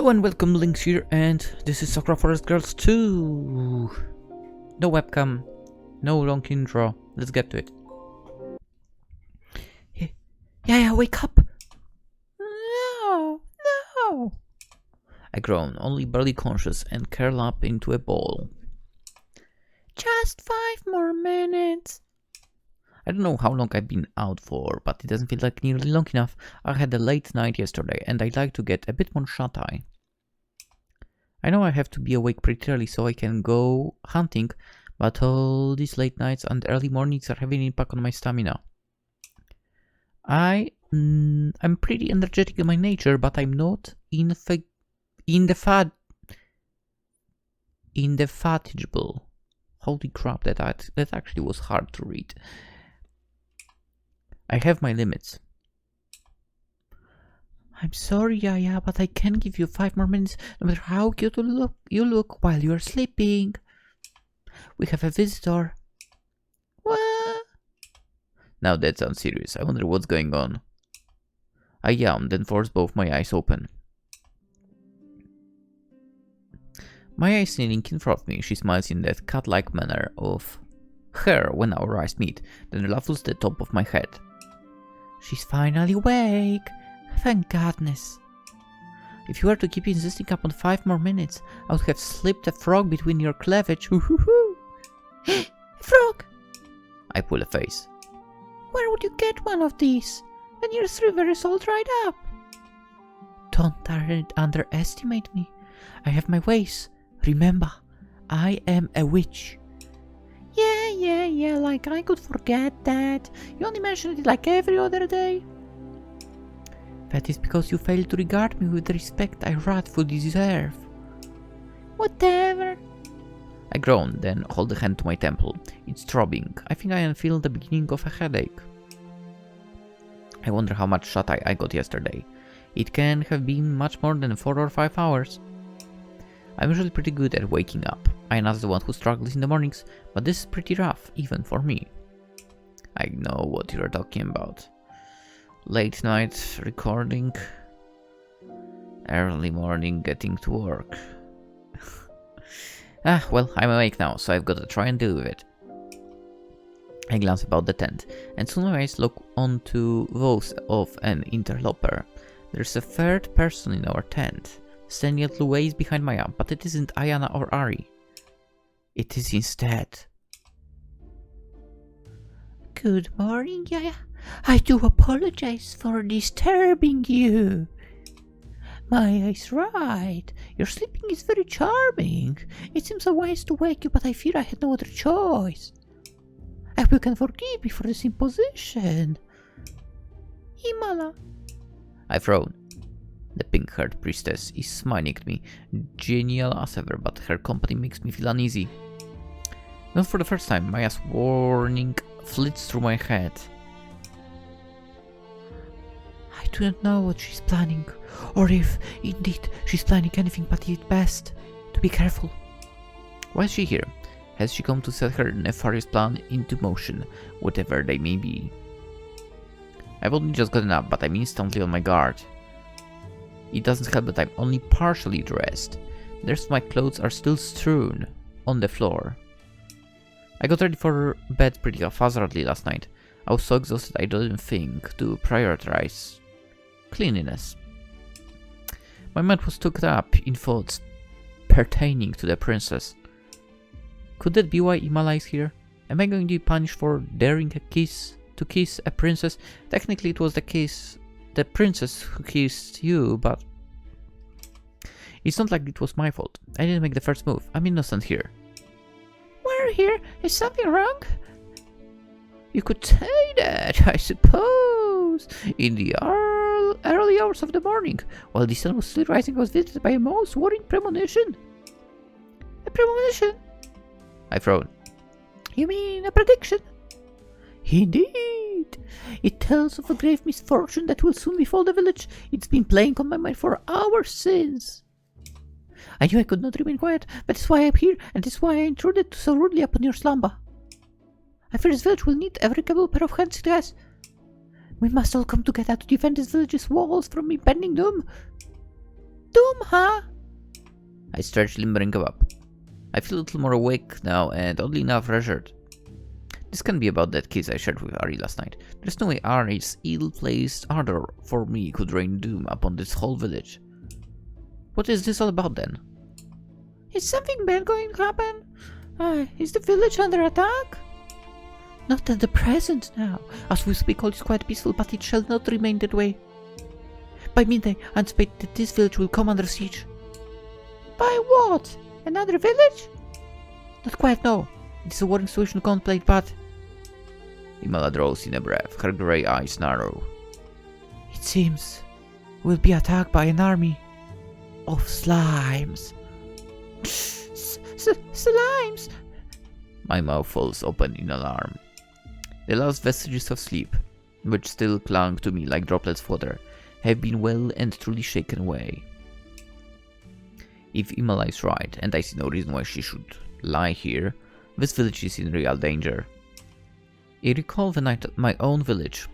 Hello and welcome, Lynx here, and this is Sakura Forest Girls 2! No webcam, no long intro, let's get to it. Yaya, wake up! No! I groan, only barely conscious, and curl up into a ball. Just 5 more minutes. I don't know how long I've been out for, but it doesn't feel like nearly long enough. I had a late night yesterday, and I'd like to get a bit more shut-eye. I know I have to be awake pretty early so I can go hunting, but all these late nights and early mornings are having an impact on my stamina. I'm pretty energetic in my nature, but I'm not indefatigable. Holy crap, that actually was hard to read. I have my limits. I'm sorry, Yaya, but I can't give you 5 more minutes, no matter how cute you look while you're sleeping. We have a visitor. What? Now that sounds serious. I wonder what's going on. I yawned, then forced both my eyes open. Maia is kneeling in front of me. She smiles in that cat-like manner of her when our eyes meet, then ruffles the top of my head. She's finally awake. Thank goodness. If you were to keep insisting upon 5 more minutes, I would have slipped a frog between your cleavage. Hoo-hoo-hoo. A frog! I pull a face. Where would you get one of these? When your river is all dried up. Don't underestimate me. I have my ways. Remember, I am a witch. Yeah, like I could forget that. You only mentioned it like every other day. That is because you failed to regard me with the respect I rightfully deserve. Whatever. I groan, then hold a hand to my temple. It's throbbing. I think I feel the beginning of a headache. I wonder how much shut-eye I got yesterday. It can have been much more than 4 or 5 hours. I'm usually pretty good at waking up. Aiyana's the one who struggles in the mornings, but this is pretty rough, even for me. I know what you're talking about. Late night recording, early morning getting to work. Well, I'm awake now, so I've got to try and deal with it. I glance about the tent, and soon my eyes look onto those of an interloper. There's a third person in our tent, standing a little ways behind Maia, but it isn't Aiyana or Ari. It is instead. Good morning, Yaya. I do apologize for disturbing you. Maia is right. Your sleeping is very charming. It seems unwise to wake you, but I fear I had no other choice. I hope you can forgive me for this imposition. Himala. I frown. The pink-haired priestess is smiling at me, genial as ever, but her company makes me feel uneasy. Not for the first time, Maia's warning flits through my head. I do not know what she's planning, or if, indeed, she's planning anything but it's best to be careful. Why is she here? Has she come to set her nefarious plan into motion, whatever they may be? I've only just gotten up, but I'm instantly on my guard. It doesn't help that I'm only partially dressed. The rest of my clothes are still strewn on the floor. I got ready for bed pretty haphazardly last night. I was so exhausted I didn't think to prioritize cleanliness. My mind was took up in thoughts pertaining to the princess. Could that be why Imala is here? Am I going to be punished for daring to kiss a princess? Technically it was the princess who kissed you, but it's not like it was my fault. I didn't make the first move. I'm innocent here. We're here. Is something wrong? You could say that, I suppose. In the early hours of the morning, while the sun was still rising, I was visited by a most worrying premonition. A premonition? I frown. You mean a prediction? Indeed. It tells of a grave misfortune that will soon befall the village. It's been playing on my mind for hours since. I knew I could not remain quiet. That is why I'm here, and that is why I intruded so rudely upon your slumber. I fear this village will need every capable pair of hands it has. We must all come together to defend this village's walls from impending doom. Doom, huh? I stretch, limbering up. I feel a little more awake now and oddly enough reassured. This can be about that kiss I shared with Ari last night. There's no way Ari's ill-placed ardor for me could rain doom upon this whole village. What is this all about then? Is something bad going to happen? Is the village under attack? Not at the present now. As we speak, all is quite peaceful, but it shall not remain that way. By midday, I anticipate that this village will come under siege. By what? Another village? Not quite, no. It is a worrying situation to contemplate, but... Imola draws in a breath, her grey eyes narrow. It seems we'll be attacked by an army of slimes. Slimes! My mouth falls open in alarm. The last vestiges of sleep, which still clung to me like droplets of water, have been well and truly shaken away. If Imola is right, and I see no reason why she should lie here, this village is in real danger. I recall the night my own village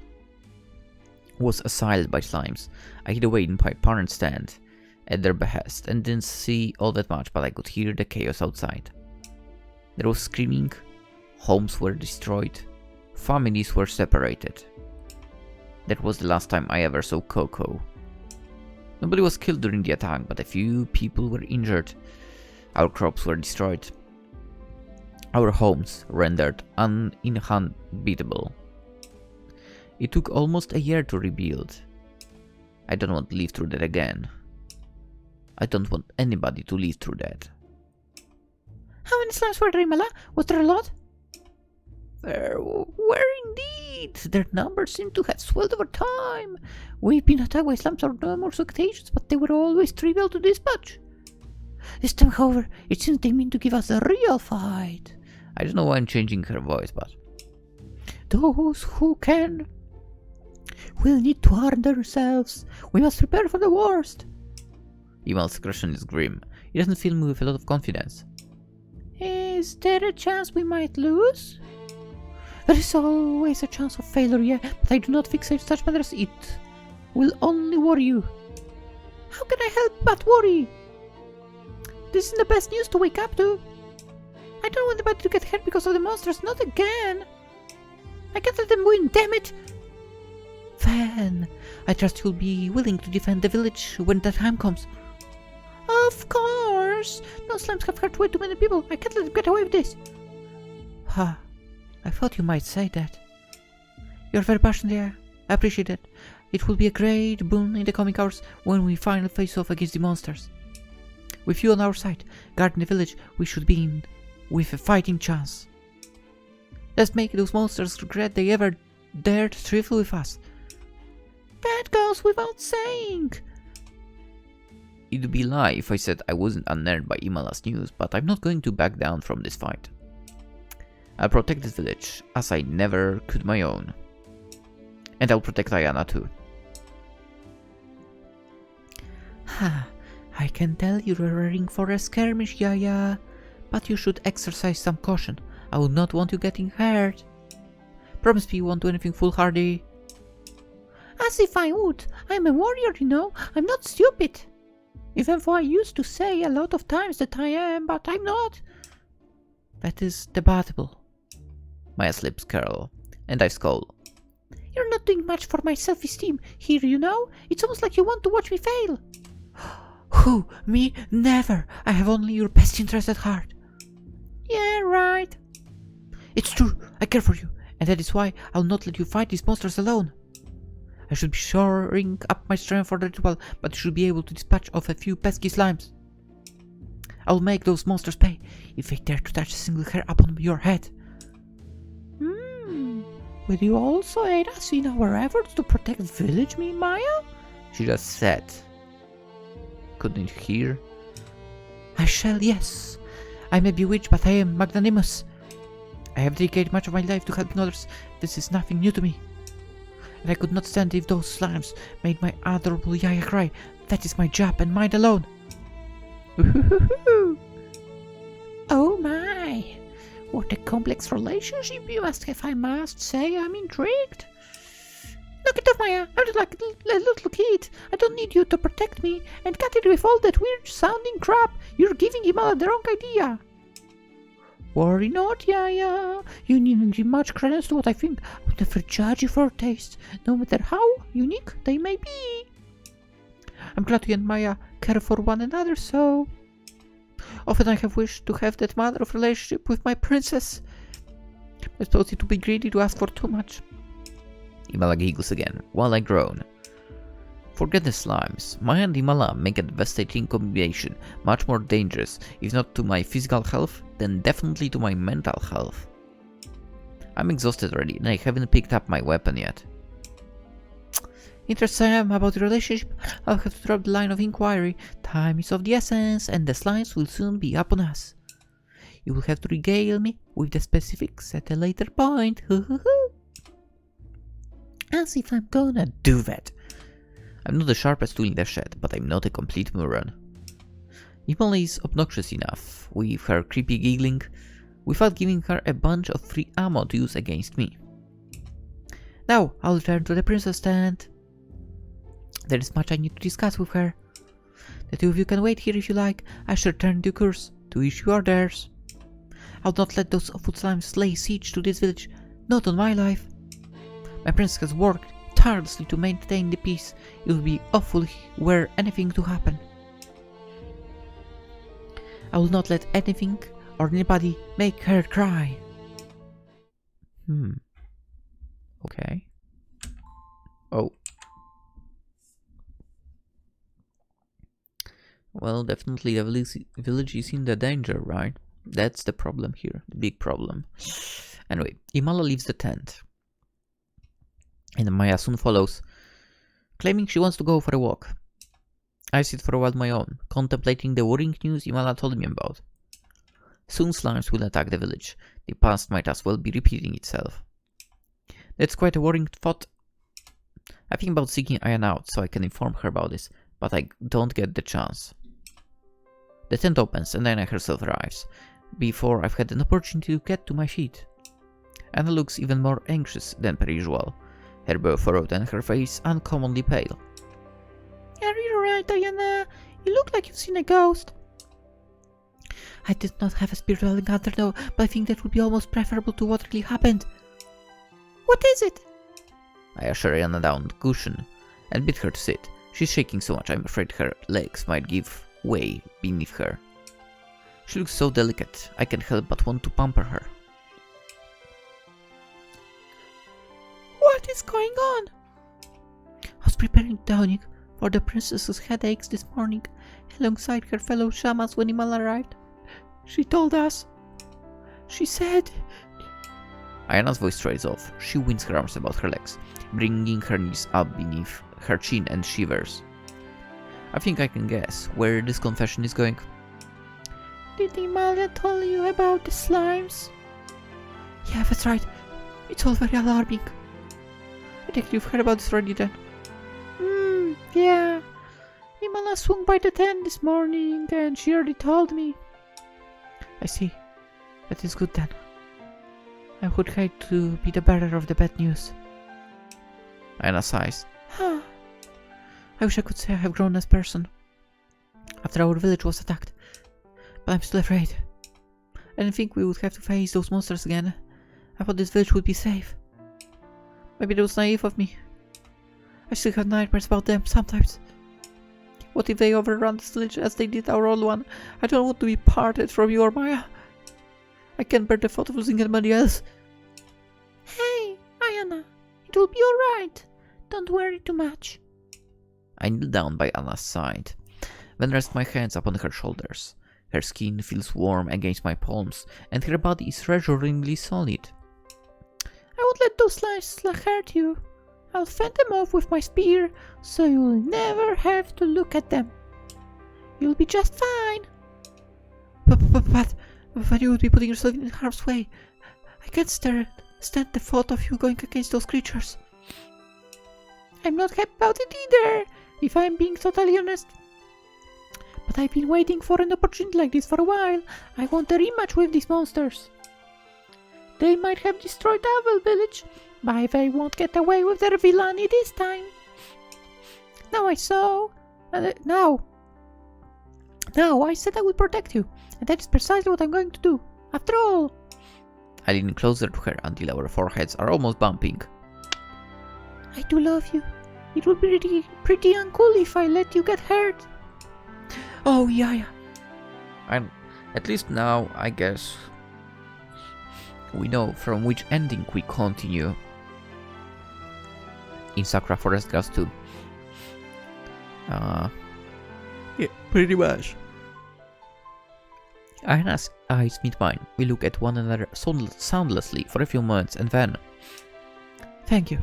was assailed by slimes. I hid away in my parents' tent at their behest and didn't see all that much, but I could hear the chaos outside. There was screaming, homes were destroyed, families were separated. That was the last time I ever saw Koko. Nobody was killed during the attack, but a few people were injured. Our crops were destroyed. Our homes rendered uninhabitable. It took almost a year to rebuild. I don't want to live through that again. I don't want anybody to live through that. How many slimes were there, Imola? Was there a lot? There were indeed. Their numbers seem to have swelled over time. We've been attacked by slimes on numerous occasions, but they were always trivial to dispatch. This time, however, it seems they mean to give us a real fight. I don't know why I'm changing her voice, but... Those who can will need to arm themselves. We must prepare for the worst. Imal's expression is grim. He doesn't fill me with a lot of confidence. Is there a chance we might lose? There is always a chance of failure, yeah, but I do not fixate such matters. It will only worry you. How can I help but worry? This isn't the best news to wake up to. I don't want anybody to get hurt because of the monsters, not again. I can't let them win, damn it. Then, I trust you'll be willing to defend the village when the time comes. Of course. No slimes have hurt way too many people. I can't let them get away with this. Ha. I thought you might say that. You're very passionate there. I appreciate it. It will be a great boon in the coming hours when we finally face off against the monsters. With you on our side, guarding the village, we should be in with a fighting chance. Let's make those monsters regret they ever dared trifle with us. That goes without saying. It'd be a lie if I said I wasn't unnerved by Imola's news, but I'm not going to back down from this fight. I'll protect this village, as I never could my own. And I'll protect Aiyana too. Ha, I can tell you're raring for a skirmish, Yaya, but you should exercise some caution. I would not want you getting hurt. Promise me you won't do anything foolhardy. As if I would. I'm a warrior, you know. I'm not stupid. Even though I used to say a lot of times that I am, but I'm not. That is debatable. Maia's lips curl, and I scowl. You're not doing much for my self-esteem here, you know? It's almost like you want to watch me fail. Who? Me? Never. I have only your best interest at heart. Yeah, right. It's true. I care for you, and that is why I'll not let you fight these monsters alone. I should be shoring up my strength for the ritual, but you should be able to dispatch off a few pesky slimes. I'll make those monsters pay if they dare to touch a single hair upon your head. Will you also aid us in our efforts to protect the village, me, Maia? She just said. Couldn't you hear? I shall, yes. I may be witch, but I am magnanimous. I have dedicated much of my life to helping others. This is nothing new to me. And I could not stand if those slimes made my adorable Yaya cry. That is my job and mine alone. Oh my! What a complex relationship you must have, I must say. I'm intrigued. Look at Get off, Maia! I'm just like a little kid. I don't need you to protect me. And cut it with all that weird-sounding crap. You're giving him all the wrong idea. Worry not, Yaya. You needn't give much credence to what I think. I would never judge you for your taste, no matter how unique they may be. I'm glad you and Maia care for one another so. Often I have wished to have that manner of relationship with my princess. I suppose it would be greedy to ask for too much. Imala giggles again, while I groan. Forget the slimes. Maia and Imala make a devastating combination, much more dangerous, if not to my physical health, then definitely to my mental health. I'm exhausted already, and I haven't picked up my weapon yet. Interested about the relationship, I'll have to drop the line of inquiry. Time is of the essence, and the slimes will soon be upon us. You will have to regale me with the specifics at a later point. As if I'm gonna do that. I'm not the sharpest tool in the shed, but I'm not a complete moron. Imala is obnoxious enough, with her creepy giggling, without giving her a bunch of free ammo to use against me. Now, I'll return to the princess stand. There is much I need to discuss with her. The two of you can wait here if you like. I shall return to course to issue orders. I'll not let those awful slimes lay siege to this village. Not on my life. My princess has worked tirelessly to maintain the peace. It would be awful were anything to happen. I will not let anything or anybody make her cry. Okay. Oh. Well, definitely the village is in the danger, right? That's the problem here, the big problem. Anyway, Imala leaves the tent. And Maia soon follows, claiming she wants to go for a walk. I sit for a while on my own, contemplating the worrying news Imala told me about. Soon slimes will attack the village. The past might as well be repeating itself. That's quite a worrying thought. I think about seeking Aiyana out so I can inform her about this, but I don't get the chance. The tent opens and Aiyana herself arrives, before I've had an opportunity to get to my feet. Anna looks even more anxious than per usual, her brow furrowed and her face uncommonly pale. Are you alright, Aiyana? You look like you've seen a ghost. I did not have a spiritual encounter though, but I think that would be almost preferable to what really happened. What is it? I usher Aiyana down the cushion and bid her to sit. She's shaking so much I'm afraid her legs might give way beneath her. She looks so delicate, I can't help but want to pamper her. What is going on? I was preparing tonic for the princess's headaches this morning, alongside her fellow shamans when Imala arrived. She told us. She said... Aiyana's voice trails off. She winds her arms about her legs, bringing her knees up beneath her chin and shivers. I think I can guess where this confession is going. Did Imala tell you about the slimes? Yeah, that's right. It's all very alarming. I think you've heard about this already then. Yeah. Imala swung by the tent this morning and she already told me. I see. That is good then. I would hate to be the bearer of the bad news. Aiyana sighs. I wish I could say I have grown as a person after our village was attacked, but I'm still afraid. I didn't think we would have to face those monsters again. I thought this village would be safe. Maybe that was naive of me. I still have nightmares about them sometimes. What if they overrun this village as they did our old one? I don't want to be parted from you or Maia. I can't bear the thought of losing anybody else. Hey, Aiyana, it will be alright. Don't worry too much. I kneel down by Anna's side, then rest my hands upon her shoulders. Her skin feels warm against my palms, and her body is reassuringly solid. I won't let those slimes hurt you. I'll fend them off with my spear, so you'll never have to look at them. You'll be just fine. But you would be putting yourself in harm's way. I can't stand the thought of you going against those creatures. I'm not happy about it either, if I'm being totally honest. But I've been waiting for an opportunity like this for a while. I want a rematch with these monsters. They might have destroyed our village, but they won't get away with their villainy this time. Now I saw... Now I said I would protect you, and that is precisely what I'm going to do. After all... I lean closer to her until our foreheads are almost bumping. I do love you. It would be pretty uncool if I let you get hurt. Oh, Yaya. At least now, I guess, we know from which ending we continue in Sakura Forest Girls 2. Yeah, pretty much. Aiyana's eyes meet mine. We look at one another soundlessly for a few moments and then... Thank you.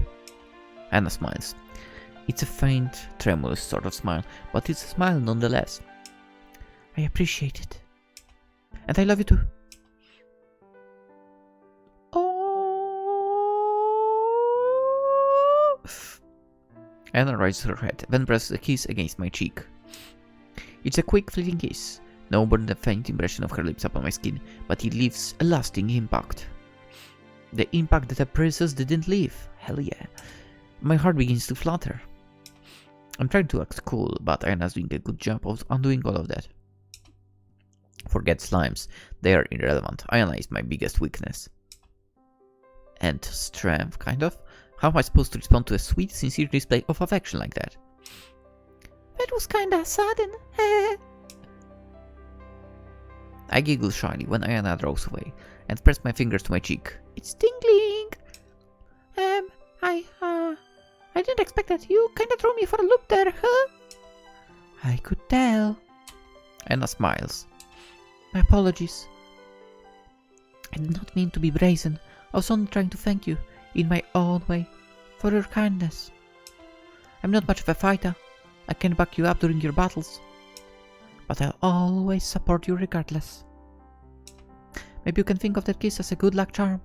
Aiyana smiles. It's a faint, tremulous sort of smile, but it's a smile nonetheless. I appreciate it. And I love you too. Oh. Aiyana raises her head, then presses a kiss against my cheek. It's a quick, fleeting kiss. No more than a faint impression of her lips upon my skin, but it leaves a lasting impact. The impact that a princess didn't leave. Hell yeah. My heart begins to flutter. I'm trying to act cool, but Aiyana's doing a good job of undoing all of that. Forget slimes. They are irrelevant. Aiyana is my biggest weakness. And strength, kind of? How am I supposed to respond to a sweet, sincere display of affection like that? That was kinda sudden. I giggle shyly when Aiyana draws away, and press my fingers to my cheek. It's tingling. I didn't expect that. You kinda threw me for a loop there, huh? I could tell. Aiyana smiles. My apologies. I did not mean to be brazen. I was only trying to thank you, in my own way, for your kindness. I'm not much of a fighter. I can back you up during your battles. But I'll always support you regardless. Maybe you can think of that kiss as a good luck charm.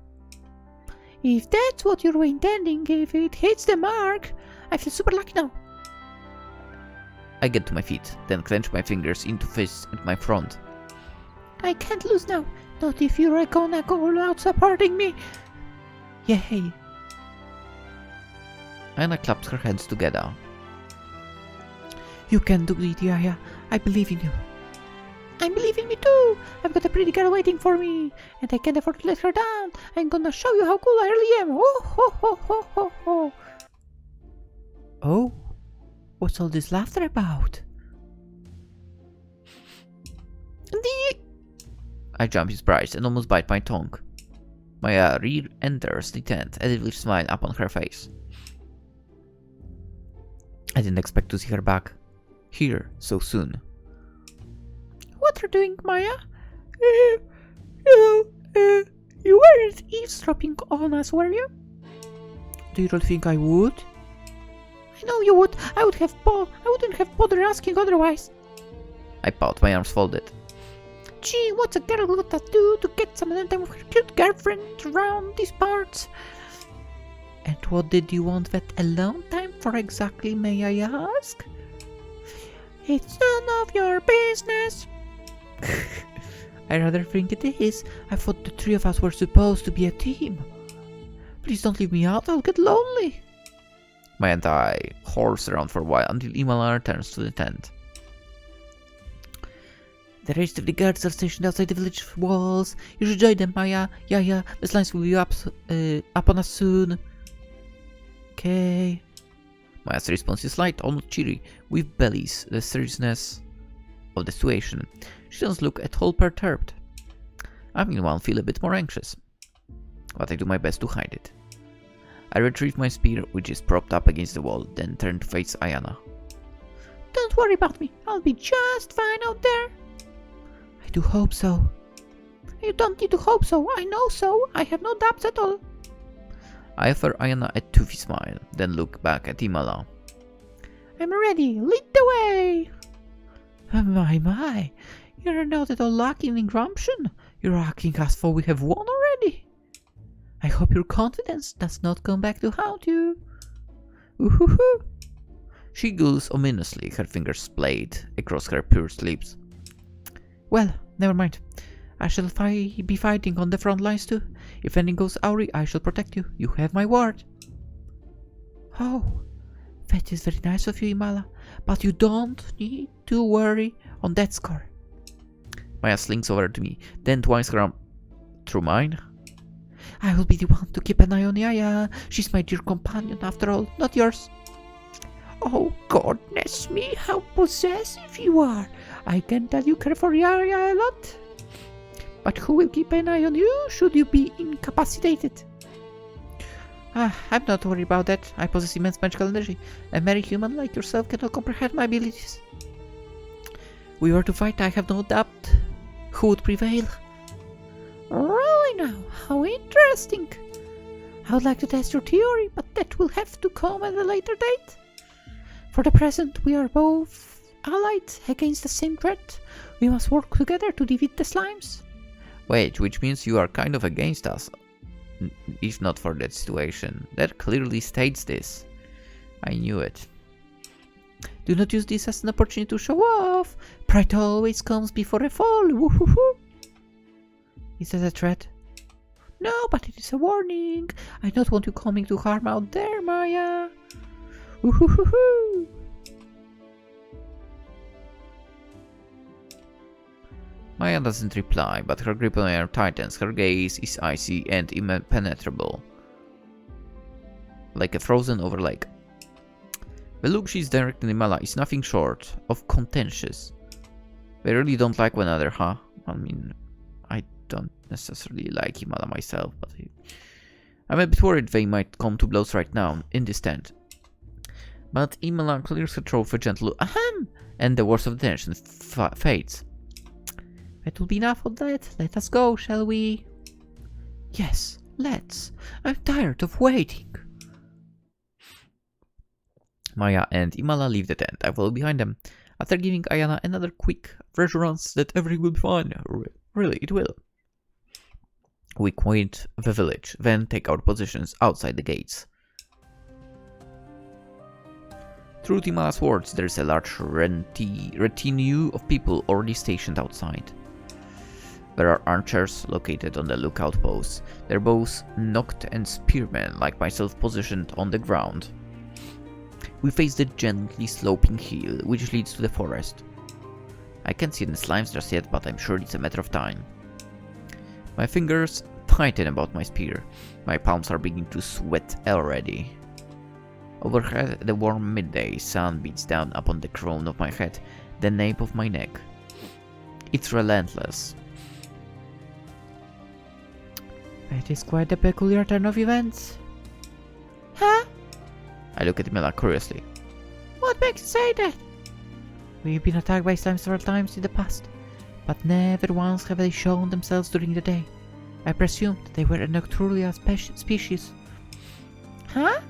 If that's what you were intending, if it hits the mark, I feel super lucky now. I get to my feet, then clench my fingers into fists at my front. I can't lose now, not if you're gonna go all out supporting me. Yay. Aiyana claps her hands together. You can do it, Yaya. I believe in you. I believe in me too. I've got a pretty girl waiting for me, and I can't afford to let her down. I'm gonna show you how cool I really am. Oh, ho, ho, ho, ho, ho. Oh, what's all this laughter about? I jump in surprise and almost bite my tongue. Maia re-enters the tent, a devilish smile upon her face. I didn't expect to see her back here so soon. What are you doing, Maia? You weren't eavesdropping on us, were you? Do you really think I would? I know you would. I wouldn't have bothered asking otherwise. I pout, my arms folded. Gee, what's a girl got to do to get some time with her cute girlfriend around these parts? And what did you want that alone time for exactly, may I ask? It's none of your business. I rather think it is. I thought the three of us were supposed to be a team. Please don't leave me out, I'll get lonely. Maia and I horse around for a while until Imala returns to the tent. The rest of the guards are stationed outside the village walls. You should join them, Maia. Yaya, the slimes will be up on us soon. Okay. Maia's response is light, almost cheery, with bellies the seriousness of the situation. She doesn't look at all perturbed. I meanwhile feel a bit more anxious, but I do my best to hide it. I retrieve my spear, which is propped up against the wall, then turn to face Aiyana. Don't worry about me. I'll be just fine out there. I do hope so. You don't need to hope so. I know so. I have no doubts at all. I offer Aiyana a toothy smile, then look back at Imala. I'm ready. Lead the way. My. You're not at all lacking in gumption. You're acting as though we have won already. I hope your confidence does not come back to haunt you. Ooh-hoo-hoo. She giggles ominously, her fingers splayed across her pursed lips. Well, never mind. I shall be fighting on the front lines too. If anything goes awry, I shall protect you. You have my word. Oh, that is very nice of you, Imala. But you don't need to worry on that score. Maia slinks over to me, then twice around through mine. I will be the one to keep an eye on Yaya. She's my dear companion after all, not yours. Oh, goodness me, how possessive you are. I can tell you care for Yaya a lot. But who will keep an eye on you should you be incapacitated? I'm not worried about that. I possess immense magical energy. A merry human like yourself cannot comprehend my abilities. We were to fight, I have no doubt. Who would prevail? Really now, how interesting. I would like to test your theory, but that will have to come at a later date. For the present, we are both allied against the same threat. We must work together to defeat the slimes. Wait, which means you are kind of against us, if not for that situation. That clearly states this. I knew it. Do not use this as an opportunity to show off. Pride always comes before a fall. Woo-hoo-hoo. Is that a threat? No, but it is a warning. I don't want you coming to harm out there, Maia. Woo-hoo-hoo-hoo. Maia doesn't reply, but her grip on air tightens. Her gaze is icy and impenetrable, like a frozen over lake. The look she's directing Imala is nothing short of contentious. They really don't like one another, huh? I mean, I don't necessarily like Imala myself, but I'm a bit worried they might come to blows right now, in this tent. But Imala clears her throat for a gentle ahem, and the worst of the tension fades. That will be enough of that. Let us go, shall we? Yes, let's. I'm tired of waiting. Maia and Imala leave the tent. I follow behind them, after giving Aiyana another quick reassurance that everything will be fine. Really, it will. We quit the village, then take our positions outside the gates. Through Imala's words, there is a large retinue of people already stationed outside. There are archers located on the lookout posts, their bows nocked and spearmen like myself positioned on the ground. We face the gently sloping hill which leads to the forest. I can't see the slimes just yet, but I'm sure it's a matter of time. My fingers tighten about my spear. My palms are beginning to sweat already. Overhead, the warm midday sun beats down upon the crown of my head, the nape of my neck. It's relentless. It is quite a peculiar turn of events. Huh? I look at Imala curiously. What makes you say that? We've been attacked by slimes several times in the past, but never once have they shown themselves during the day. I presumed they were a nocturnal species. Huh?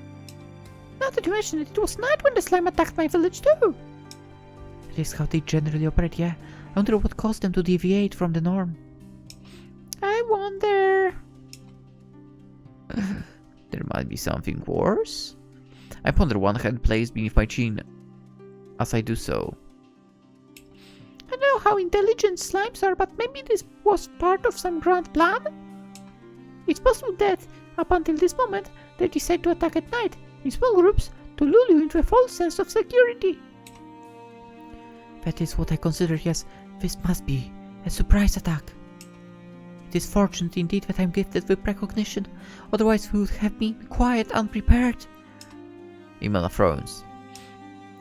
Now that you mention it, it was night when the slime attacked my village too. That is how they generally operate, yeah. I wonder what caused them to deviate from the norm. I wonder... There might be something worse? I ponder one hand placed beneath my chin as I do so. I know how intelligent slimes are, but maybe this was part of some grand plan? It's possible that, up until this moment, they decide to attack at night, in small groups, to lure you into a false sense of security. That is what I consider, yes. This must be a surprise attack. It is fortunate indeed that I'm gifted with precognition, otherwise we would have been quite unprepared. Imala frowns.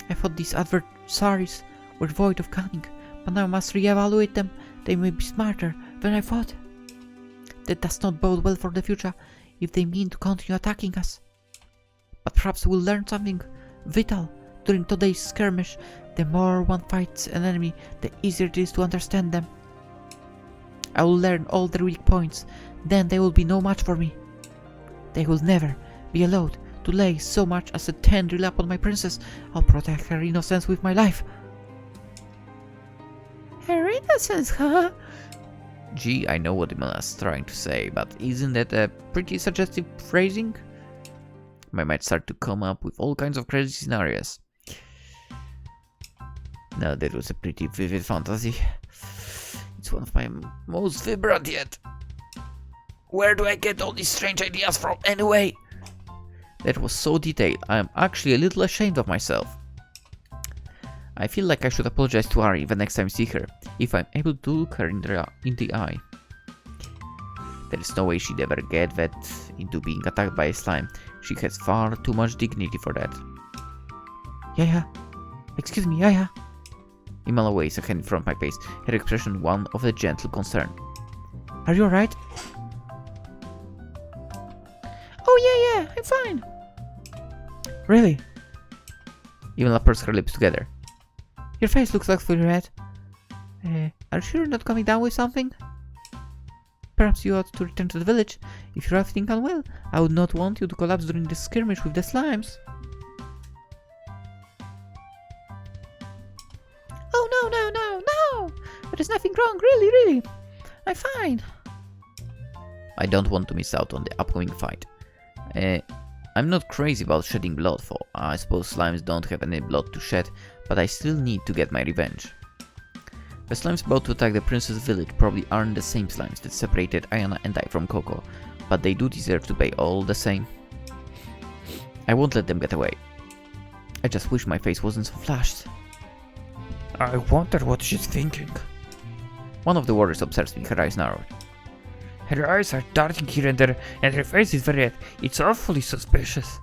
I thought these adversaries were void of cunning, but now I must re-evaluate them. They may be smarter than I thought. That does not bode well for the future if they mean to continue attacking us. But perhaps we'll learn something vital during today's skirmish. The more one fights an enemy, the easier it is to understand them. I will learn all their weak points, then they will be no match for me. They will never be allowed to lay so much as a tender lap on my princess. I'll protect her innocence with my life. Her innocence, huh? Gee, I know what Imala's trying to say, but isn't that a pretty suggestive phrasing? I might start to come up with all kinds of crazy scenarios. No, that was a pretty vivid fantasy. It's one of my most vibrant yet. Where do I get all these strange ideas from anyway? That was so detailed, I am actually a little ashamed of myself. I feel like I should apologize to Ari the next time I see her, if I'm able to look her in the eye. There is no way she'd ever get that into being attacked by a slime. She has far too much dignity for that. Yaya. Excuse me, Yaya. Imala waves a hand in front of my face, her expression one of a gentle concern. Are you alright? Oh yeah, I'm fine. Really? Imala pursed her lips together. Your face looks like fully red. Are you sure you're not coming down with something? Perhaps you ought to return to the village. If you're everything unwell, I would not want you to collapse during the skirmish with the slimes. Oh no! There is nothing wrong, really. I'm fine. I don't want to miss out on the upcoming fight. I'm not crazy about shedding blood, for I suppose slimes don't have any blood to shed, but I still need to get my revenge. The slimes about to attack the princess village probably aren't the same slimes that separated Aiyana and I from Koko, but they do deserve to pay all the same. I won't let them get away. I just wish my face wasn't so flushed. I wonder what she's thinking. One of the warriors observes me, her eyes narrowed. Her eyes are darting here and there, and her face is very red. It's awfully suspicious.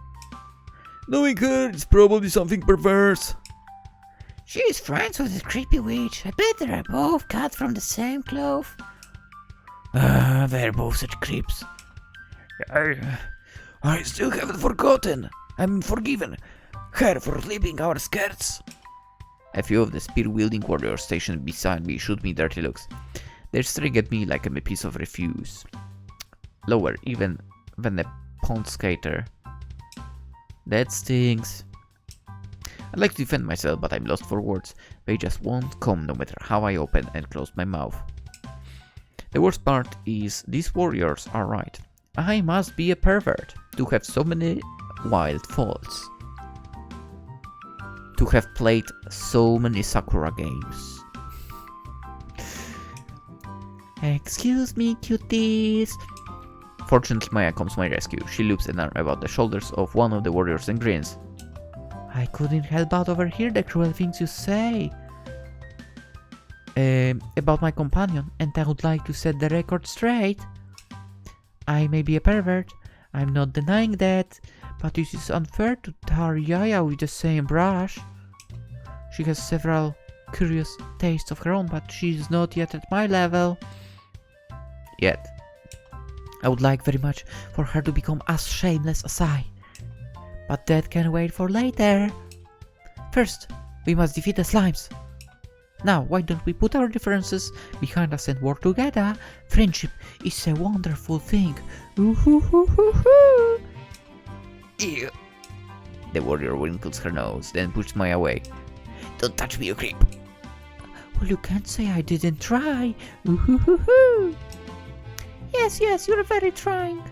Knowing her, it's probably something perverse. She's friends with a creepy witch. I bet they're both cut from the same cloth. They're both such creeps. I still haven't forgotten. I'm forgiven her for slipping our skirts. A few of the spear-wielding warriors stationed beside me shoot me dirty looks. They're staring at me like I'm a piece of refuse. Lower even than a pond skater. That stings. I'd like to defend myself, but I'm lost for words. They just won't come no matter how I open and close my mouth. The worst part is these warriors are right. I must be a pervert to have so many wild thoughts. To have played so many Sakura games. Excuse me, cuties. Fortunately, Maia comes to my rescue. She loops an arm about the shoulders of one of the warriors and grins. I couldn't help but overhear the cruel things you say about my companion, and I would like to set the record straight. I may be a pervert, I'm not denying that, but it is unfair to tar Yaya with the same brush. She has several curious tastes of her own, but she is not yet at my level. Yet. I would like very much for her to become as shameless as I. But that can wait for later. First, we must defeat the slimes. Now, why don't we put our differences behind us and work together? Friendship is a wonderful thing. Ooh-hoo-hoo-hoo-hoo. Ew. The warrior wrinkles her nose, then pushes Maia away. Don't touch me, you creep. Well, you can't say I didn't try. Ooh-hoo-hoo-hoo. Yes, you're very trying.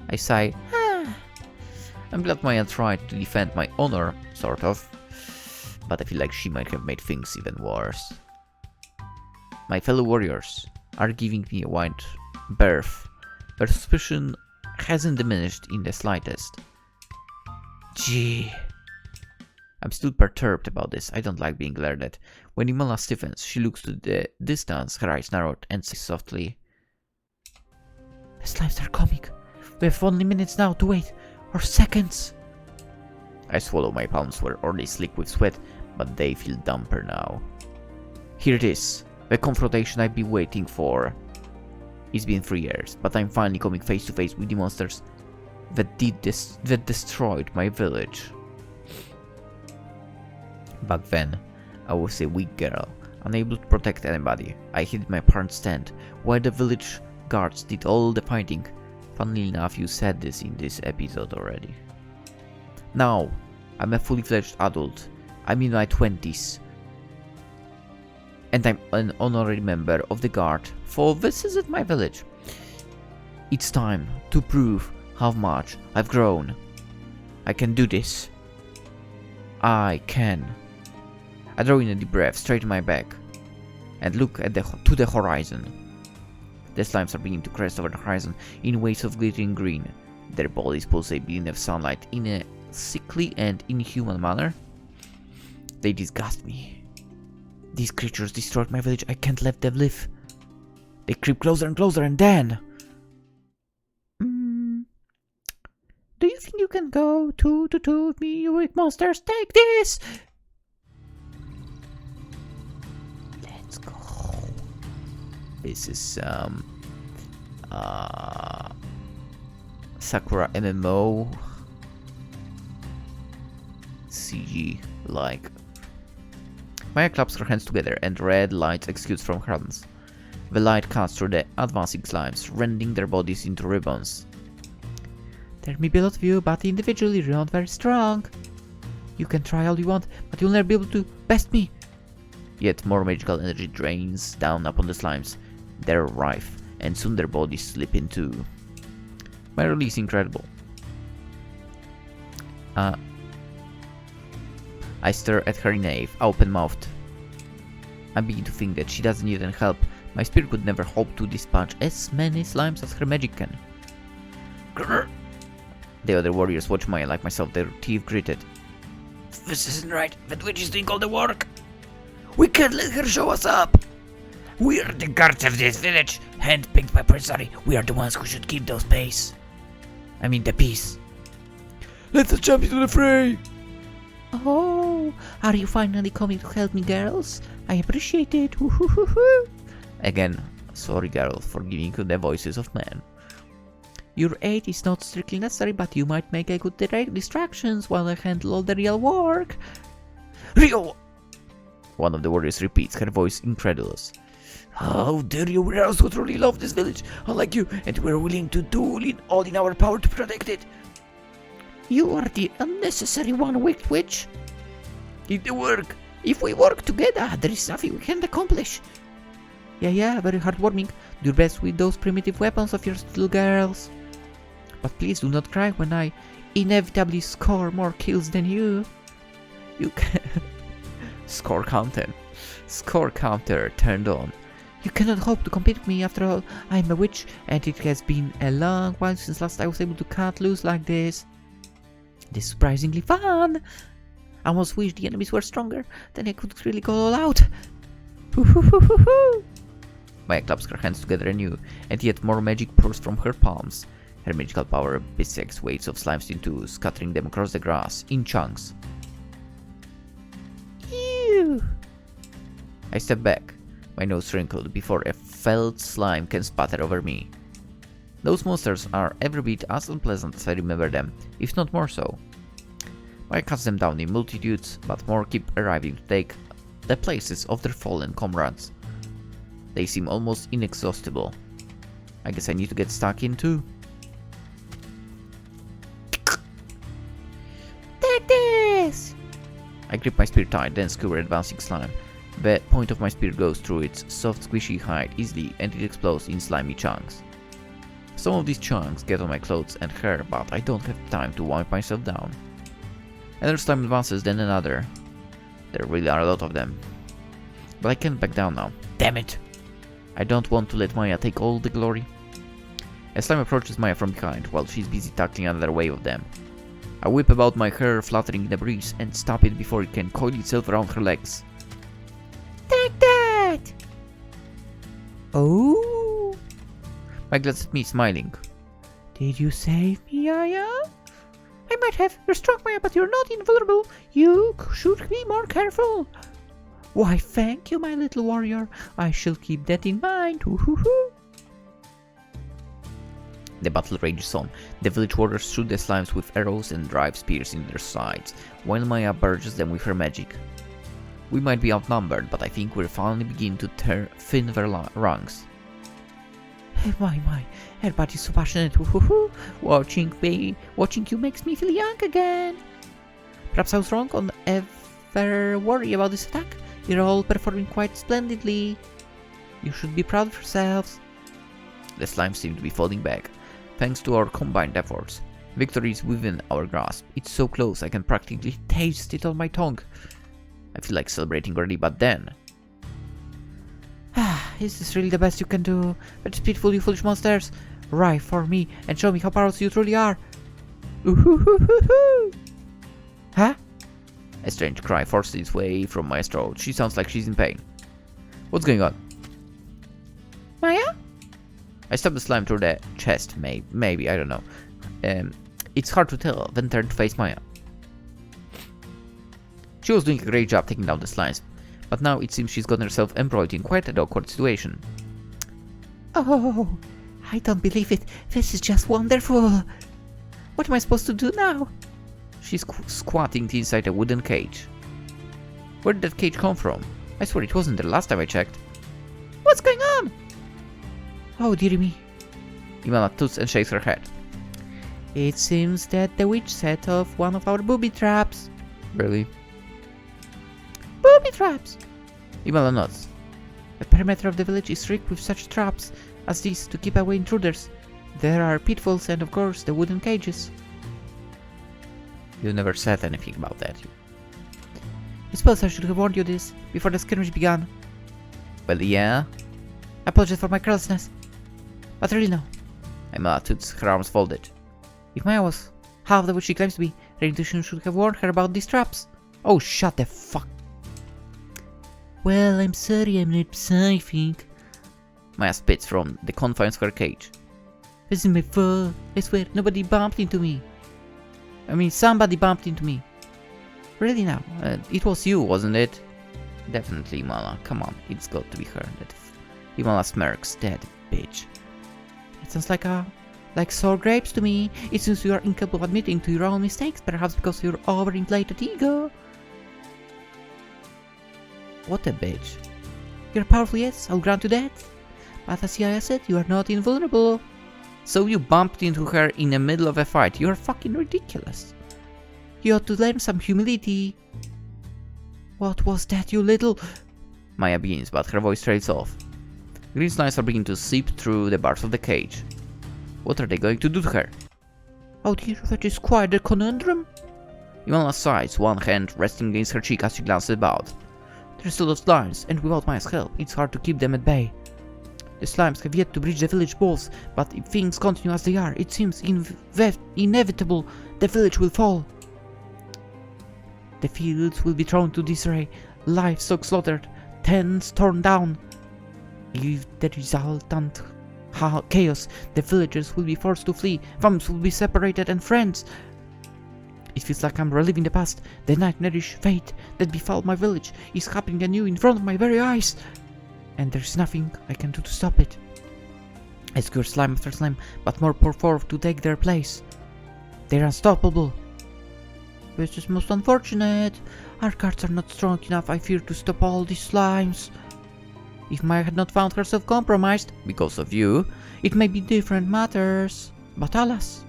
I sigh. Ah. I'm glad Maia tried to defend my honor, sort of. But I feel like she might have made things even worse. My fellow warriors are giving me a wide berth. Their suspicion hasn't diminished in the slightest. Gee. I'm still perturbed about this. I don't like being glared at. When Imala stiffens, she looks to the distance, her eyes narrowed, and says softly, The slimes are coming. We have only minutes now to wait, or seconds. I swallow. My palms were already slick with sweat, but they feel damper now. Here it is, the confrontation I've been waiting for. It's been 3 years, but I'm finally coming face to face with the monsters that destroyed my village. Back then, I was a weak girl, unable to protect anybody. I hid in my parents' tent, while the village guards did all the fighting. Funnily enough, you said this in this episode already. Now, I'm a fully fledged adult. I'm in my 20s. And I'm an honorary member of the guard, for this isn't my village. It's time to prove how much I've grown. I can do this. I can. I draw in a deep breath, straighten my back. and look at to the horizon. The slimes are beginning to crest over the horizon in waves of glittering green. Their bodies pulsate beneath the sunlight in a sickly and inhuman manner. They disgust me. These creatures destroyed my village. I can't let them live. They creep closer and closer, and then... Do you think you can go two with me, you weak monsters? Take this! Let's go. This is Sakura MMO CG like. Maia claps her hands together and red light exudes from her hands. The light cuts through the advancing slimes, rending their bodies into ribbons. There may be a lot of you, but individually you're not very strong. You can try all you want, but you'll never be able to best me. Yet more magical energy drains down upon the slimes. They're rife, and soon their bodies slip into... My release incredible. I stare at her in awe, open-mouthed. I begin to think that she doesn't need any help. My spirit could never hope to dispatch as many slimes as her magic can. Grr. The other warriors watch Maia like myself, their teeth gritted. This isn't right. That witch is doing all the work. We can't let her show us up. We are the guards of this village, handpicked by Prince Ari. We are the ones who should keep those peace. The peace. Let us jump into the fray! Oh, are you finally coming to help me, girls? I appreciate it. Again, sorry girl for giving you the voices of men. Your aid is not strictly necessary, but you might make a good distractions while I handle all the real work. Real? One of the warriors repeats, her voice incredulous. How dare you? We're those who truly love this village, unlike you, and we're willing to do all in our power to protect it. You are the unnecessary one, wicked witch. Keep the work. If we work together, there is nothing we can't accomplish. Yeah, very heartwarming. Do your best with those primitive weapons of yours, little girls. But please do not cry when I inevitably score more kills than you. You can... Score counter turned on. You cannot hope to compete with me, after all. I'm a witch, and it has been a long while since last I was able to cut loose like this. This is surprisingly fun. I almost wish the enemies were stronger, then I could really go all out. Maia claps her hands together anew, and yet more magic pours from her palms. Her magical power bisects waves of slimes in two, scattering them across the grass, in chunks. Ew! I step back, my nose wrinkled, before a felled slime can spatter over me. Those monsters are every bit as unpleasant as I remember them, if not more so. Maia cuts them down in multitudes, but more keep arriving to take the places of their fallen comrades. They seem almost inexhaustible. I guess I need to get stuck in too. Take this! I grip my spear tight, then skewer advancing slime. The point of my spear goes through its soft, squishy hide easily, and it explodes in slimy chunks. Some of these chunks get on my clothes and hair, but I don't have time to wipe myself down. Another slime advances, then another. There really are a lot of them. But I can't back down now. Damn it! I don't want to let Maia take all the glory. A slime approaches Maia from behind, while she's busy tackling another wave of them. I whip about my hair fluttering in the breeze and stop it before it can coil itself around her legs. Take that! Oh! Maia glanced at me, smiling. Did you save me, Yaya? I might have. You're strong, Maia, but you're not invulnerable. You should be more careful. Why, thank you, my little warrior. I shall keep that in mind. The battle rages on. The village warriors shoot the slimes with arrows and drive spears into their sides, while Maia barges them with her magic. We might be outnumbered, but I think we're finally beginning to thin their ranks. My, everybody's so passionate. Watching you makes me feel young again. Perhaps I was wrong on ever worry about this attack. You're all performing quite splendidly. You should be proud of yourselves. The slimes seem to be falling back, thanks to our combined efforts. Victory is within our grasp. It's so close I can practically taste it on my tongue. I feel like celebrating already, but then... Is this really the best you can do? But it's pitiful, you foolish monsters. Rise for me and show me how powerful you truly are. Ooh-hoo-hoo-hoo-hoo. Huh? A strange cry forced its way from Maia's throat. She sounds like she's in pain. What's going on? Maia? I stabbed the slime through the chest, maybe, I don't know. It's hard to tell, then turned to face Maia. She was doing a great job taking down the slimes, but now it seems she's gotten herself embroiled in quite an awkward situation. Oh, I don't believe it. This is just wonderful. What am I supposed to do now? She's squatting inside a wooden cage. Where did that cage come from? I swear it wasn't there last time I checked. What's going on? Oh, dearie me. Aiyana toots and shakes her head. It seems that the witch set off one of our booby traps. Really? Booby traps! Aiyana nods. The perimeter of the village is rigged with such traps as these to keep away intruders. There are pitfalls and, of course, the wooden cages. You never said anything about that. I suppose I should have warned you this before the skirmish began. Well, yeah. I apologize for my carelessness. But really no. Aiyana toots, her arms folded. If Maia was half the witch she claims to be, her intuition should have warned her about these traps. Oh, shut the fuck. Well, I'm sorry I'm not psychic. Maia spits from the confines of her cage. This is my fault. I swear, nobody bumped into me. I mean, somebody bumped into me. Really now? It was you, wasn't it? Definitely, Aiyana. Come on, it's got to be her. Aiyana smirks. That bitch. It sounds like sour grapes to me. It seems you are incapable of admitting to your own mistakes, perhaps because of your overinflated ego. What a bitch. You're powerful, yes, I'll grant you that. But as Yaya said, you are not invulnerable. So you bumped into her in the middle of a fight. You're fucking ridiculous. You ought to learn some humility. What was that, you little... Maia begins, but her voice trails off. Green slimes are beginning to seep through the bars of the cage. What are they going to do to her? Oh dear, that is quite a conundrum. Aiyana sighs, one hand resting against her cheek as she glances about. There's still those slimes, and without Maia's help, it's hard to keep them at bay. The slimes have yet to breach the village walls, but if things continue as they are, it seems inevitable the village will fall. The fields will be thrown to disarray, livestock slaughtered, tents torn down. If the resultant chaos, the villagers will be forced to flee, families will be separated, and friends. It feels like I'm reliving the past. The nightmarish fate that befell my village is happening anew in front of my very eyes. And there's nothing I can do to stop it. I skewer slime after slime, but more pour forth to take their place. They're unstoppable. Which is most unfortunate. Our cards are not strong enough, I fear, to stop all these slimes. If Maia had not found herself compromised, because of you, it may be different matters. But alas,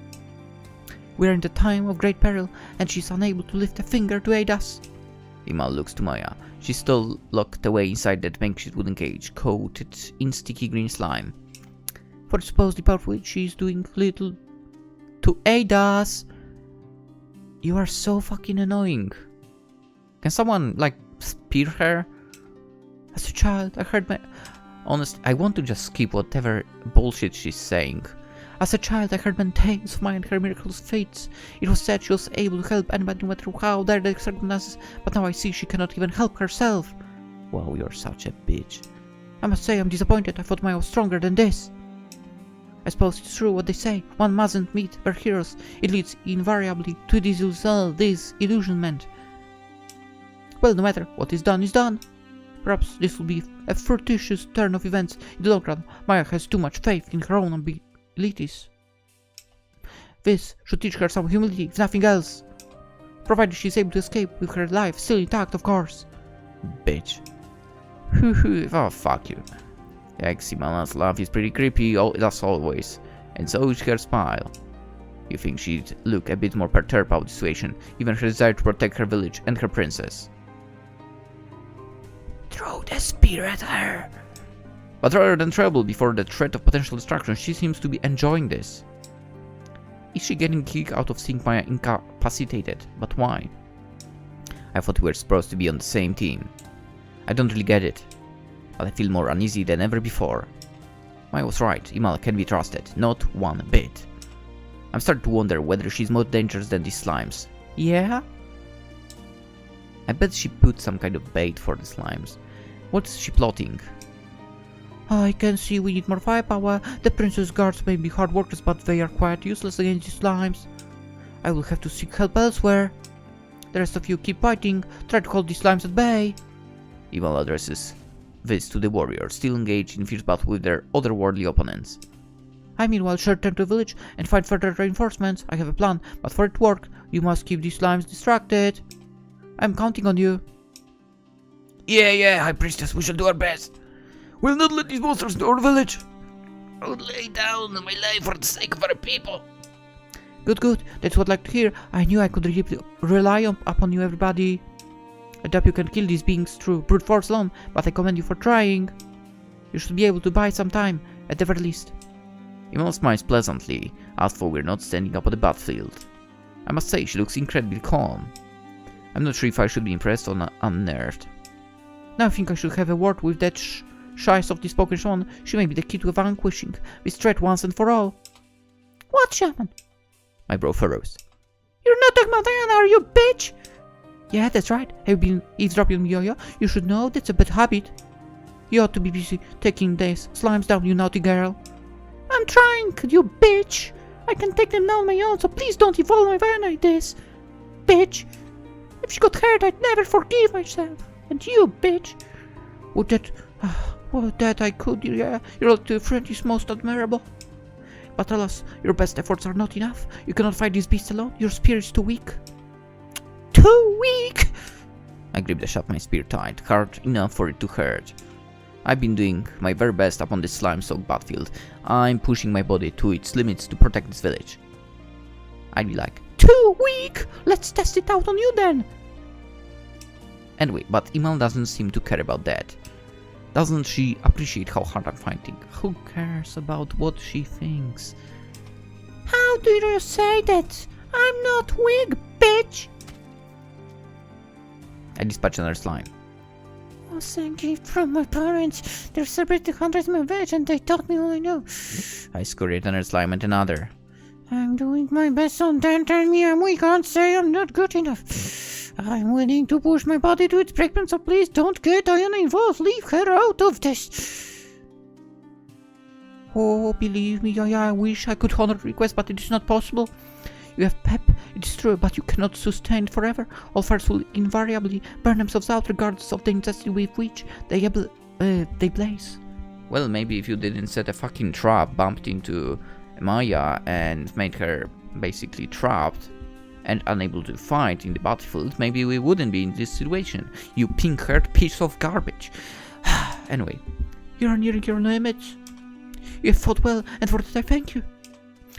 we are in the time of great peril, and she's unable to lift a finger to aid us. Aiyana looks to Maia. She's still locked away inside that makeshift wooden cage, coated in sticky green slime. For supposedly powerful, she's doing little to aid us. You are so fucking annoying. Can someone, like, spear her? As a child, I heard my... Honest, I want to just skip whatever bullshit she's saying. As a child, I heard many tales of Maia and her miraculous fates. It was said she was able to help anybody no matter how dire the circumstances, but now I see she cannot even help herself. Wow, you're such a bitch. I must say I'm disappointed. I thought Maia was stronger than this. I suppose it's true what they say. One mustn't meet their heroes. It leads invariably to disillusionment. Well, no matter what is done is done. Perhaps this will be a fortuitous turn of events. In the long run, Maia has too much faith in her own abilities. This should teach her some humility, if nothing else. Provided she's able to escape with her life still intact, of course. Bitch. Oh, fuck you. Aiyana's laugh is pretty creepy, as always, and so is her smile. You think she'd look a bit more perturbed about the situation, given her desire to protect her village and her princess. Throw the spear at her. But rather than trouble before the threat of potential destruction, she seems to be enjoying this. Is she getting a kick out of seeing Maia incapacitated? But why? I thought we were supposed to be on the same team. I don't really get it. but I feel more uneasy than ever before. Maia was right, Imala can be trusted, not one bit. I'm starting to wonder whether she's more dangerous than these slimes. Yeah? I bet she put some kind of bait for the slimes. What's she plotting? I can see we need more firepower. The princess guards may be hard workers, but they are quite useless against these slimes. I will have to seek help elsewhere. The rest of you keep fighting. Try to hold these slimes at bay. Imala addresses this to the warriors, still engaged in fierce battle with their otherworldly opponents. I meanwhile shall return to the village and find further reinforcements. I have a plan, but for it to work, you must keep these slimes distracted. I'm counting on you. Yeah, High Priestess, we shall do our best. We'll not let these monsters into our village. I would lay down my life for the sake of our people. Good. That's what I'd like to hear. I knew I could rely upon you, everybody. I doubt you can kill these beings through brute force alone, but I commend you for trying. You should be able to buy some time, at the very least. Imala smiles pleasantly, as for we're not standing up on the battlefield. I must say, she looks incredibly calm. I'm not sure if I should be impressed or unnerved. Now I think I should have a word with that shy, softly-spoken shaman. She may be the key to vanquishing this threat once and for all. What shaman? My brow furrows. You're not talking about Aiyana, are you, bitch? Yeah, that's right. Have you been eavesdropping on Yaya? You should know that's a bad habit. You ought to be busy taking these slimes down, you naughty girl. I'm trying, you bitch. I can take them down on my own, so please don't involve my Aiyana in this. Bitch. If she got hurt, I'd never forgive myself. And you, bitch. Would that I could, yeah. Your relative friend is most admirable. But alas, your best efforts are not enough. You cannot fight these beasts alone. Your spear is too weak. Too weak! I grip the shaft of my spear tight, hard enough for it to hurt. I've been doing my very best upon this slime-soaked battlefield. I'm pushing my body to its limits to protect this village. I'd be like, too weak! Let's test it out on you then! Anyway, but Imala doesn't seem to care about that. Doesn't she appreciate how hard I'm fighting? Who cares about what she thinks? How do you say that? I'm not weak, bitch! I dispatch another slime. I was a gift from my parents. They're celebrating 100 in my village and they taught me all I know. I scurried another slime and another. I'm doing my best, so don't tell me I'm weak. Can't say I'm not good enough. I'm willing to push my body to its breakpoint, so please don't get Aiyana involved. Leave her out of this. Oh, believe me, Yaya, I wish I could honor the request, but it is not possible. You have pep, it is true, but you cannot sustain it forever. All fires will invariably burn themselves out regardless of the intensity with which they blaze. Well, maybe if you didn't set a fucking trap, bumped into Maia and made her basically trapped and unable to fight in the battlefield, maybe we wouldn't be in this situation. You pink-haired piece of garbage. Anyway, you are nearing your limits. You have fought well, and for that I thank you.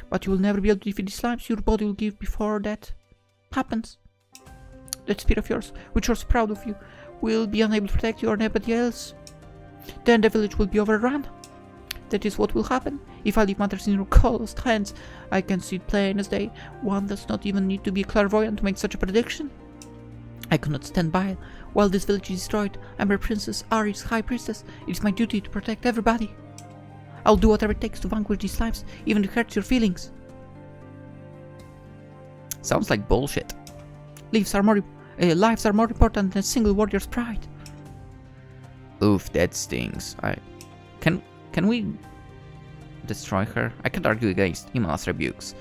But you will never be able to defeat the slimes. Your body will give before that happens. That spear of yours, which was proud of you, will be unable to protect you or anybody else. Then the village will be overrun. That is what will happen. If I leave matters in your closed hands, I can see it plain as day. One does not even need to be clairvoyant to make such a prediction. I cannot stand by while this village is destroyed. I'm a princess, Ari's high priestess. It is my duty to protect everybody. I'll do whatever it takes to vanquish these lives, even if it hurts your feelings. sounds like bullshit. Lives are more important than a single warrior's pride. Oof, that stings. Can we destroy her? I can't argue against Imala's rebukes.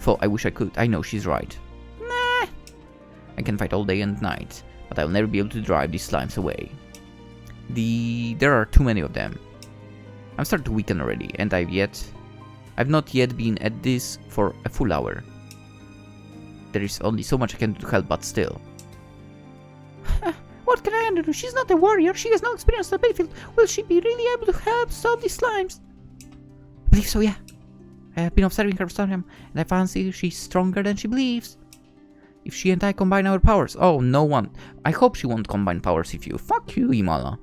Though I wish I could. I know she's right. Nah. I can fight all day and night, but I'll never be able to drive these slimes away. There are too many of them. I'm starting to weaken already, and I've not yet been at this for a full hour. There is only so much I can do to help, but still. What can Aiyana do? She's not a warrior. She has no experience on the battlefield. Will she be really able to help stop these slimes? I believe so, yeah. I have been observing her for some time, and I fancy she's stronger than she believes. If she and I combine our powers, oh, no one. I hope she won't combine powers with you. Fuck you, Imala.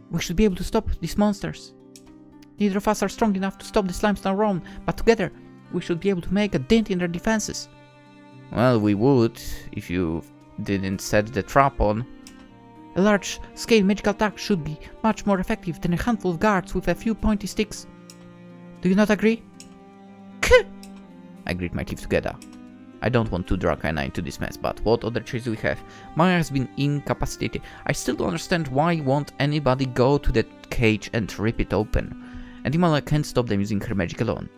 We should be able to stop these monsters. Neither of us are strong enough to stop the slimes on our own, but together we should be able to make a dent in their defenses. Well, we would if you didn't set the trap on. A large-scale magical attack should be much more effective than a handful of guards with a few pointy sticks. Do you not agree? I grit my teeth together. I don't want to drag Aiyana into this mess, but what other choice do we have? Maia has been incapacitated. I still don't understand why won't anybody go to that cage and rip it open. And Imala can't stop them using her magic alone.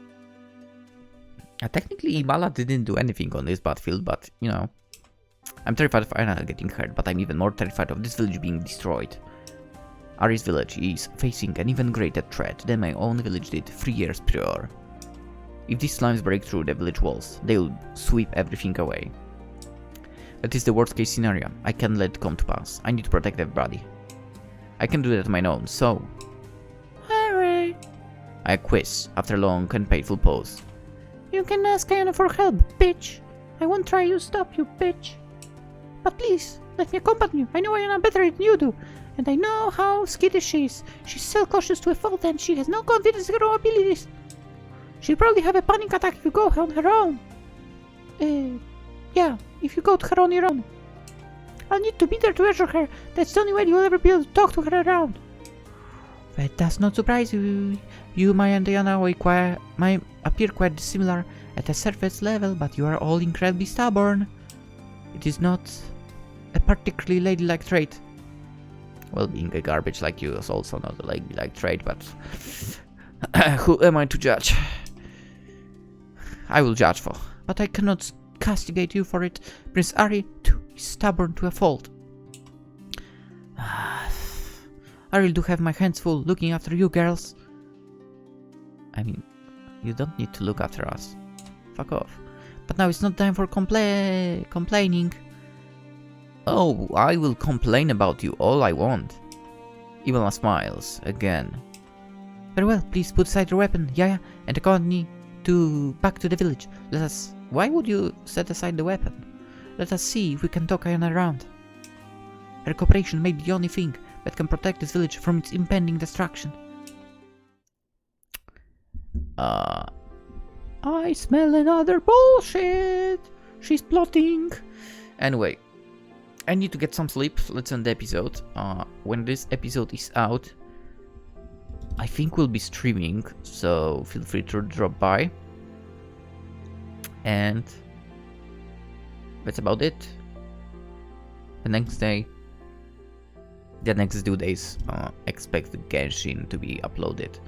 Technically, Imala didn't do anything on this battlefield, but, you know. I'm terrified of Aiyana getting hurt, but I'm even more terrified of this village being destroyed. Ari's village is facing an even greater threat than my own village did 3 years prior. If these slimes break through the village walls, they'll sweep everything away. That is the worst case scenario. I can't let it come to pass. I need to protect everybody. I can do that on my own, so... Hurry! I quiz after a long and painful pause. You can ask Aiyana for help, bitch. I won't try to stop you, bitch. But please, let me accompany you. I know Aiyana better than you do. And I know how skittish she is. She's self-cautious to a fault and she has no confidence in her own abilities. She'll probably have a panic attack if you go on her own. Yeah, if you go to her on your own. I'll need to be there to assure her. That's the only way you'll ever be able to talk to her around. That does not surprise you. You, Maia and Aiyana might appear quite dissimilar at a surface level, but you are all incredibly stubborn. It is not a particularly ladylike trait. Well, being a garbage like you is also not a ladylike trait, but... who am I to judge? I will judge for. But I cannot castigate you for it. Prince Ari too is stubborn to a fault. I really do have my hands full looking after you girls. I mean, you don't need to look after us. Fuck off. But now it's not time for complaining. Oh, I will complain about you all I want. Ivana smiles again. Very well, please put aside your weapon, Yaya, and accompany back to the village. Let us... Why would you set aside the weapon? Let us see if we can talk Aiyana around. Her cooperation may be the only thing that can protect this village from its impending destruction. I smell another bullshit. She's plotting. Anyway, I need to get some sleep. Let's end the episode. When this episode is out, I think we'll be streaming, so feel free to drop by. And that's about it. The next day, the next 2 days, expect the Genshin to be uploaded.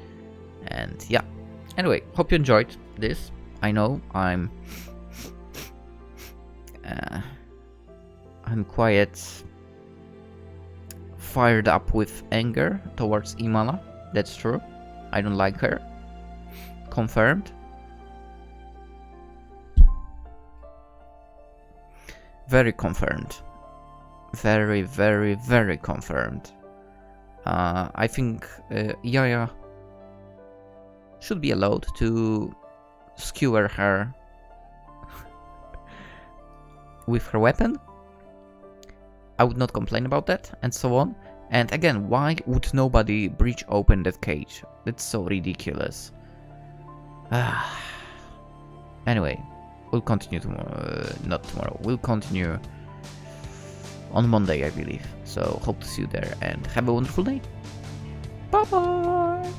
And yeah, anyway, hope you enjoyed this. I know I'm quite fired up with anger towards Imala. That's true. I don't like her. Confirmed. Very confirmed. Very, very, very confirmed. I think Yaya should be allowed to skewer her with her weapon. I would not complain about that, and so on. And again, why would nobody breach open that cage? That's so ridiculous. Anyway, we'll continue tomorrow. Not tomorrow. We'll continue on Monday, I believe. So hope to see you there and have a wonderful day. Bye bye.